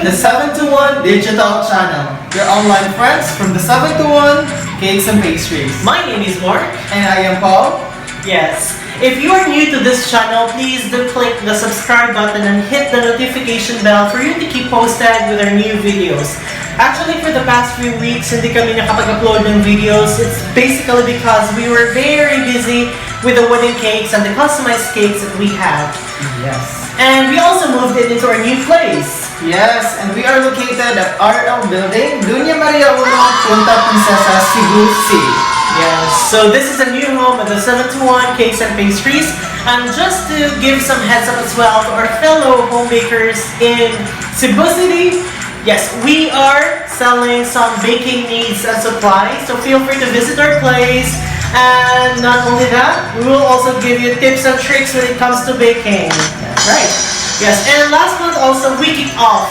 the 7 to 1 digital channel. Your online friends from the 7 to 1 Cakes and Pastries. My name is Mark. And I am Paul. Yes. If you are new to this channel, please do click the subscribe button and hit the notification bell for you to keep posted with our new videos. Actually, for the past few weeks, hindi kami nakapag-upload ng videos. It's basically because we were very busy with the wooden cakes and the customized cakes that we have. Yes. And we also moved it into our new place. Yes, and we are located at RL Building, Dunya Maria Ulong, Punta Princesa, Cebu City. Yes, so this is a new home at the 721 Cakes and Pastries. And just to give some heads up as well to our fellow home bakers in Cebu City, yes, we are selling some baking needs and supplies, so feel free to visit our place. And not only that, we will also give you tips and tricks when it comes to baking. That's right. Yes, and last month also we kicked off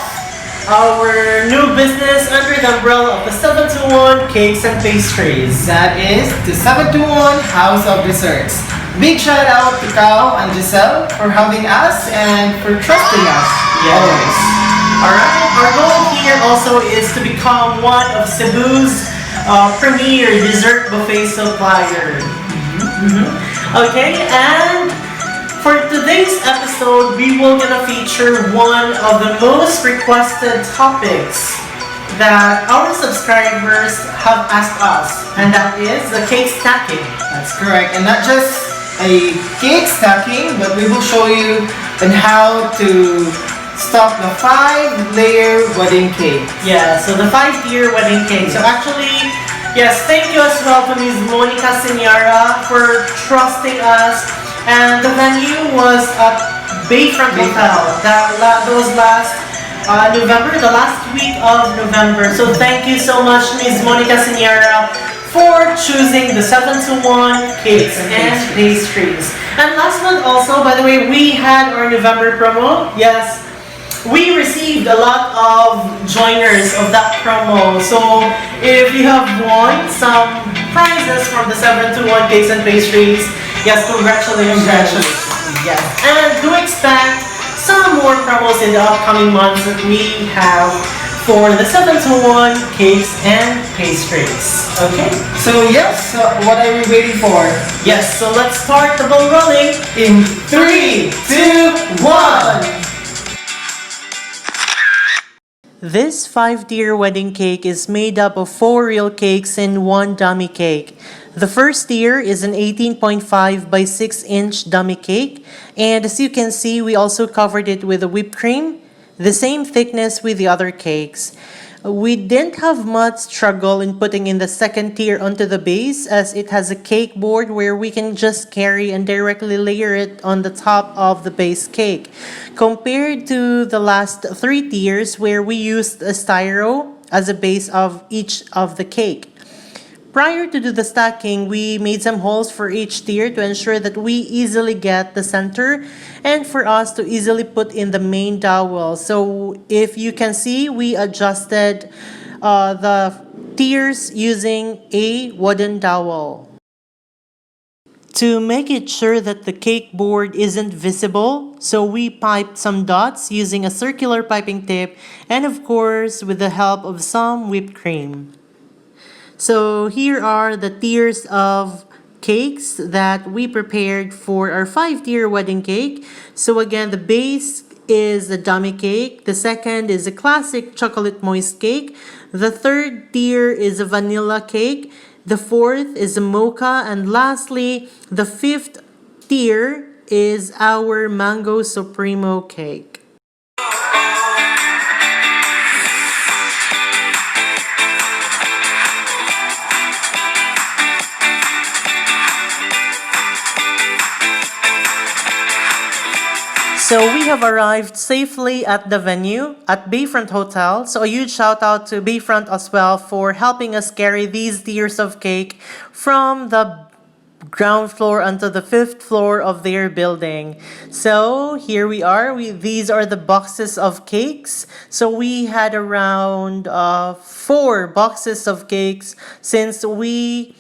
our new business under the umbrella of the 721 Cakes and Pastries. That is the 721 House of Desserts. Big shout out to Kao and Giselle for having us and for trusting us. Yes. Alright, our goal here also is to become one of Cebu's premier dessert buffet supplier. Okay, and for today's episode, we will gonna feature one of the most requested topics that our subscribers have asked us, and that is the cake stacking. That's correct. And not just a cake stacking, but we will show you on how to stock the 5-layer wedding cake. Yeah, so the 5-tier wedding cake. So actually, yes, thank you as well to Ms. Monica Senyara for trusting us. And the venue was at Bayfront Hotel. That was last November, the last week of November. So thank you so much, Ms. Monica Senyara, for choosing the 721 Cakes and Pastries. And last month also, by the way, we had our November promo. Yes, we received a lot of joiners of that promo. So if you have won some prizes from the 721 Cakes and Pastries, yes, congratulations. Yes. And do expect some more promos in the upcoming months that we have for the 721 Cakes and Pastries. Okay? So yes, what are we waiting for? Yes, so let's start the ball rolling In 3, 2, 1! This 5-tier wedding cake is made up of 4 real cakes and 1 dummy cake. The first tier is an 18.5 by 6-inch dummy cake, and as you can see, we also covered it with a whipped cream, the same thickness with the other cakes. We didn't have much struggle in putting in the second tier onto the base, as it has a cake board where we can just carry and directly layer it on the top of the base cake, compared to the last 3 tiers where we used a styro as a base of each of the cake. Prior to do the stacking, we made some holes for each tier to ensure that we easily get the center and for us to easily put in the main dowel. So if you can see, we adjusted the tiers using a wooden dowel. To make it sure that the cake board isn't visible, so we piped some dots using a circular piping tip and of course with the help of some whipped cream. So here are the tiers of cakes that we prepared for our 5-tier wedding cake. So again, the base is the dummy cake. The second is a classic chocolate moist cake. The third tier is a vanilla cake. The fourth is a mocha. And lastly, the 5th tier is our mango supremo cake. So we have arrived safely at the venue at Bayfront Hotel. So a huge shout out to Bayfront as well for helping us carry these tiers of cake from the ground floor onto the 5th floor of their building. So here we are. These are the boxes of cakes. So we had around 4 boxes of cakes since we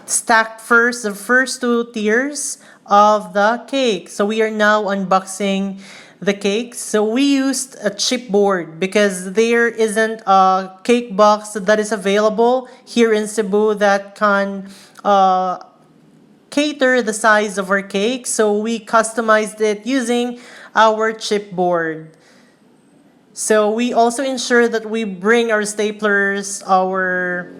stacked the first 2 tiers of the cake. So we are now unboxing the cakes. So we used a chipboard because there isn't a cake box that is available here in Cebu that can cater the size of our cake. So we customized it using our chipboard. So we also ensure that we bring our staplers, our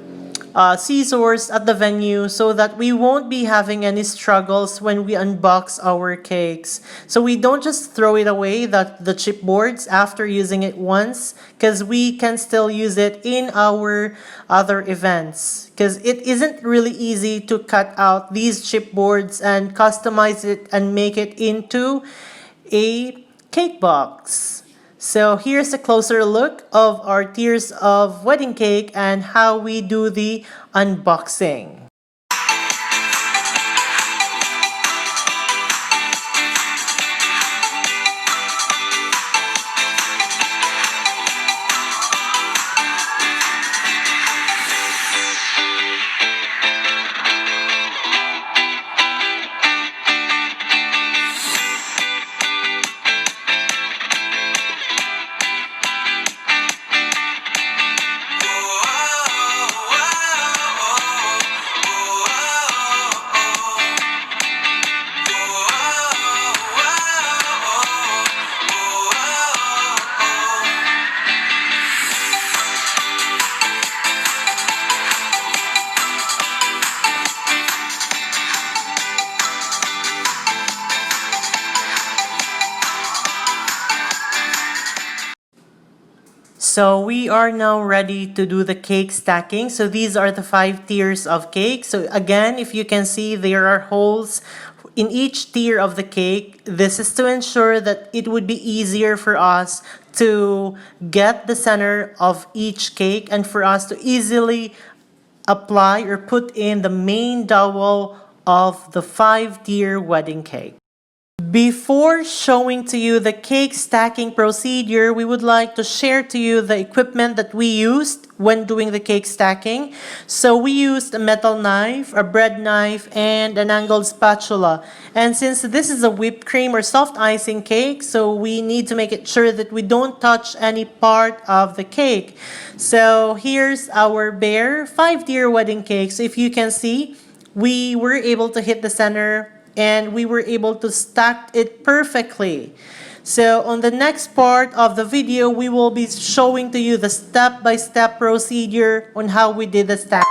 scissors at the venue so that we won't be having any struggles when we unbox our cakes. So we don't just throw it away, the chipboards, after using it once, because we can still use it in our other events. Because it isn't really easy to cut out these chipboards and customize it and make it into a cake box. So here's a closer look of our tiers of wedding cake and how we do the unboxing. So we are now ready to do the cake stacking. So these are the 5 tiers of cake. So again, if you can see, there are holes in each tier of the cake. This is to ensure that it would be easier for us to get the center of each cake and for us to easily apply or put in the main dowel of the 5-tier wedding cake. Before showing to you the cake stacking procedure, we would like to share to you the equipment that we used when doing the cake stacking. So we used a metal knife, a bread knife, and an angled spatula. And since this is a whipped cream or soft icing cake, so we need to make it sure that we don't touch any part of the cake. So here's our bare 5-tier wedding cake. So if you can see, we were able to hit the center and we were able to stack it perfectly. So on the next part of the video, we will be showing to you the step-by-step procedure on how we did the stack.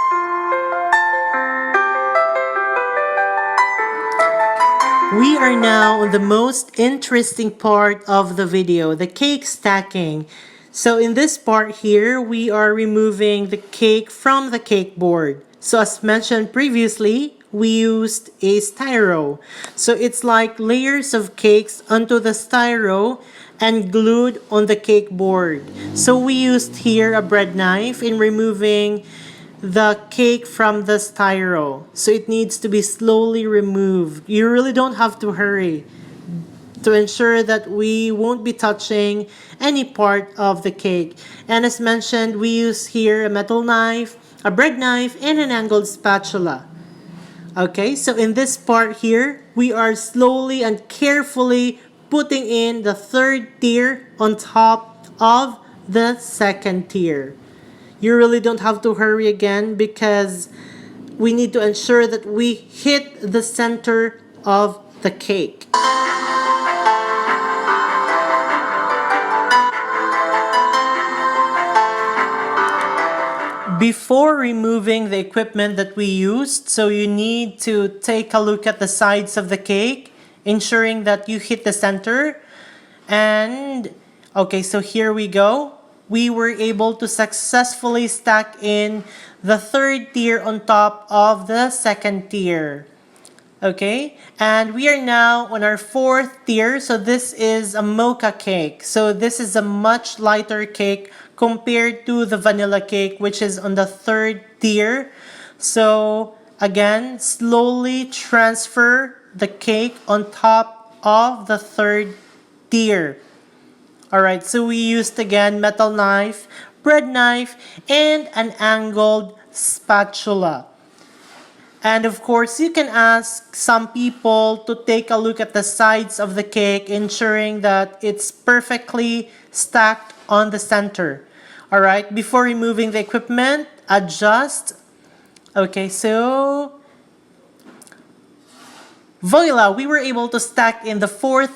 We are now on the most interesting part of the video, the cake stacking. So in this part here, we are removing the cake from the cake board. So as mentioned previously, we used a styro. So it's like layers of cakes onto the styro and glued on the cake board. So we used here a bread knife in removing the cake from the styro. So it needs to be slowly removed. You really don't have to hurry to ensure that we won't be touching any part of the cake. And as mentioned, we use here a metal knife, a bread knife, and an angled spatula. Okay, so in this part here, we are slowly and carefully putting in the 3rd tier on top of the 2nd tier. You really don't have to hurry again because we need to ensure that we hit the center of the cake. Before removing the equipment that we used, so you need to take a look at the sides of the cake, ensuring that you hit the center. And okay, so here we go. We were able to successfully stack in the 3rd tier on top of the 2nd tier. Okay, and we are now on our 4th tier. So this is a mocha cake. So this is a much lighter cake compared to the vanilla cake, which is on the 3rd tier. So again, slowly transfer the cake on top of the 3rd tier. Alright, so we used again metal knife, bread knife, and an angled spatula. And of course, you can ask some people to take a look at the sides of the cake, ensuring that it's perfectly stacked on the center. All right, before removing the equipment, adjust. Okay, so voila, we were able to stack in the fourth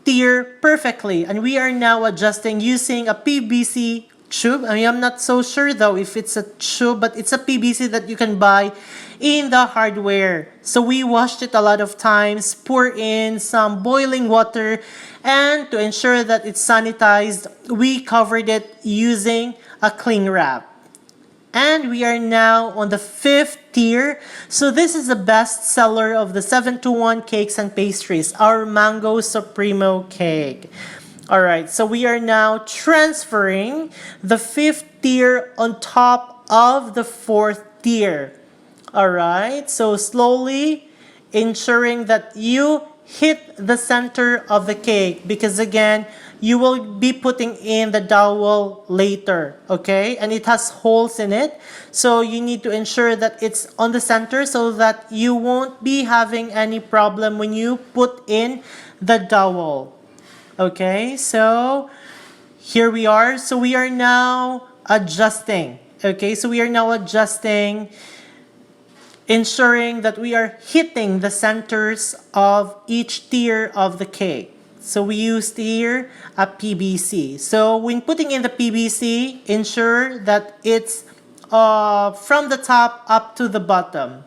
tier perfectly, and we are now adjusting using a PVC tube. I mean, I'm not so sure though if it's a tube, but it's a PVC that you can buy in the hardware. So we washed it a lot of times, pour in some boiling water, and to ensure that it's sanitized, we covered it using a cling wrap. And we are now on the fifth tier. So this is the best seller of the 721 Cakes and Pastries, our Mango Supremo cake. All right, so we are now transferring the fifth tier on top of the fourth tier. All right, so slowly ensuring that you hit the center of the cake, because again, you will be putting in the dowel later, okay? And it has holes in it, so you need to ensure that it's on the center so that you won't be having any problem when you put in the dowel. Okay, so here we are. So we are now adjusting. Okay, so we are now adjusting, ensuring that we are hitting the centers of each tier of the cake. So we used here a PVC. So when putting in the PVC, ensure that it's from the top up to the bottom.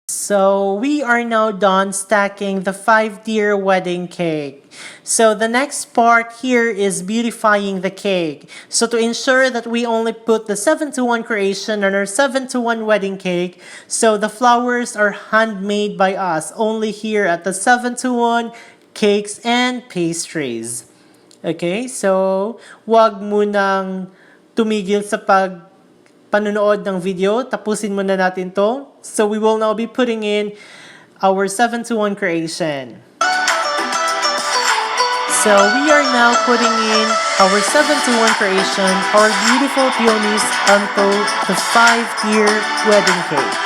So we are now done stacking the 5-tier wedding cake. So the next part here is beautifying the cake. So to ensure that we only put the 7-to-1 creation on our 7-to-1 wedding cake, so the flowers are handmade by us only here at the 7-to-1 Cakes and Pastries. Okay, so wag munang tumigil sa panonood ng video. Tapusin muna natin to. So we will now be putting in our 7-to-1 creation. So we are now putting in our 7-to-1 creation, our beautiful peonies onto the 5-tier wedding cake.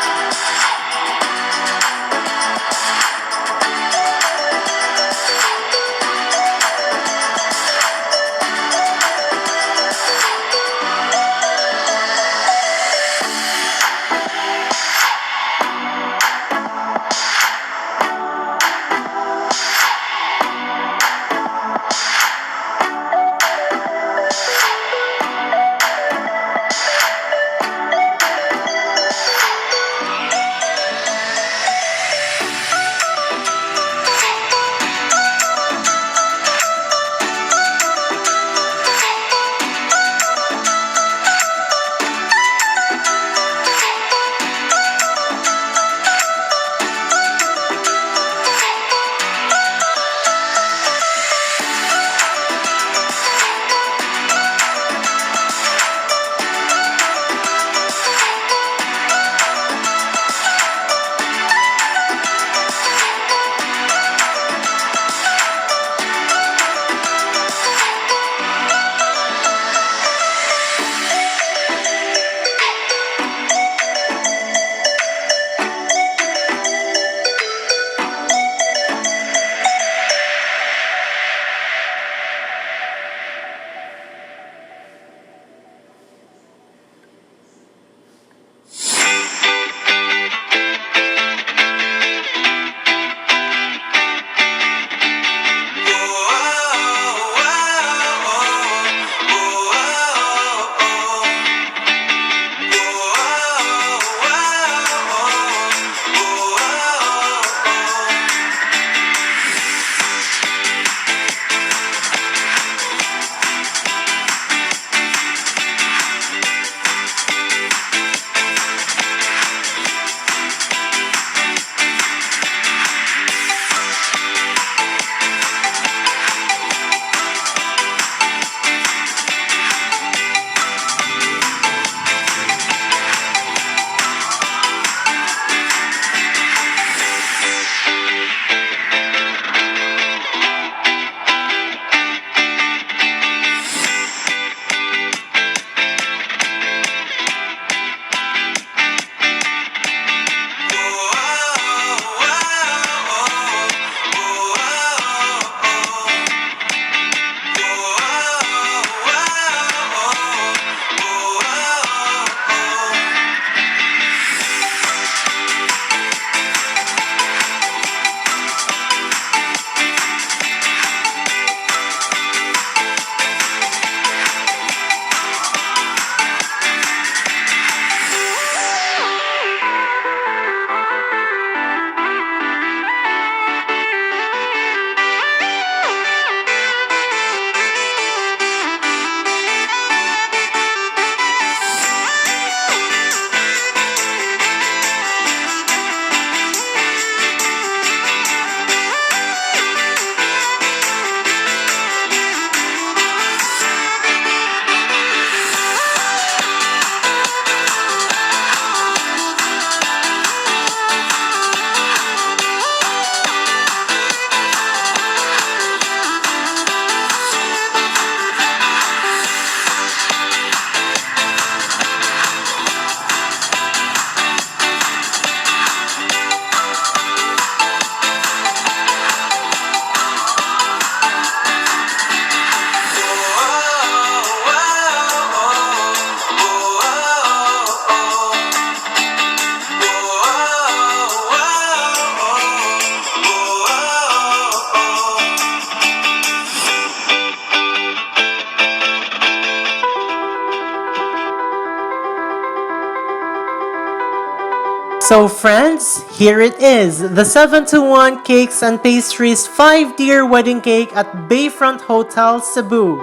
So friends, here it is, the 721 Cakes and Pastries 5-tier wedding cake at Bayfront Hotel, Cebu.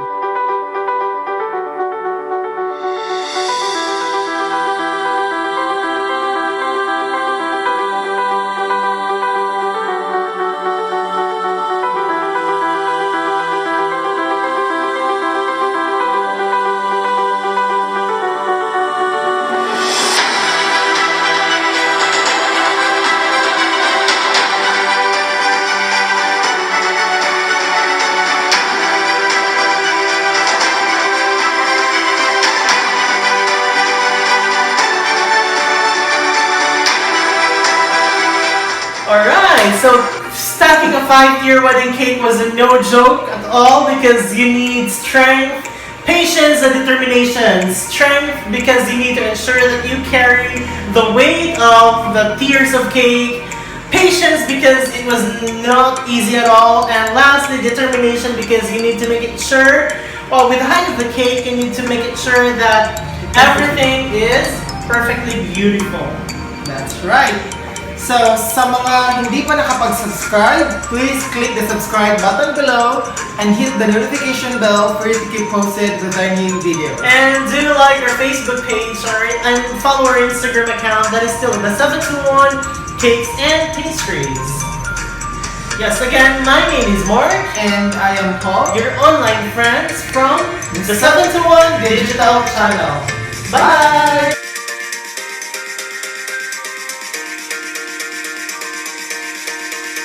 Alright, so stacking a 5-tier wedding cake was no joke at all because you need strength, patience, and determination. Strength because you need to ensure that you carry the weight of the tiers of cake. Patience because it was not easy at all. And lastly, determination because you need to make it sure, well, with the height of the cake, you need to make it sure that everything is perfectly beautiful. That's right. So, sa mga hindi pa nakapag-subscribe, please click the subscribe button below and hit the notification bell for you to keep posted with our new videos. And do like our Facebook page and follow our Instagram account that is still the 721 Cakes and Pastries. Yes, again, my name is Mark. And I am Paul, Your online friends from the 721 Digital Channel. Bye!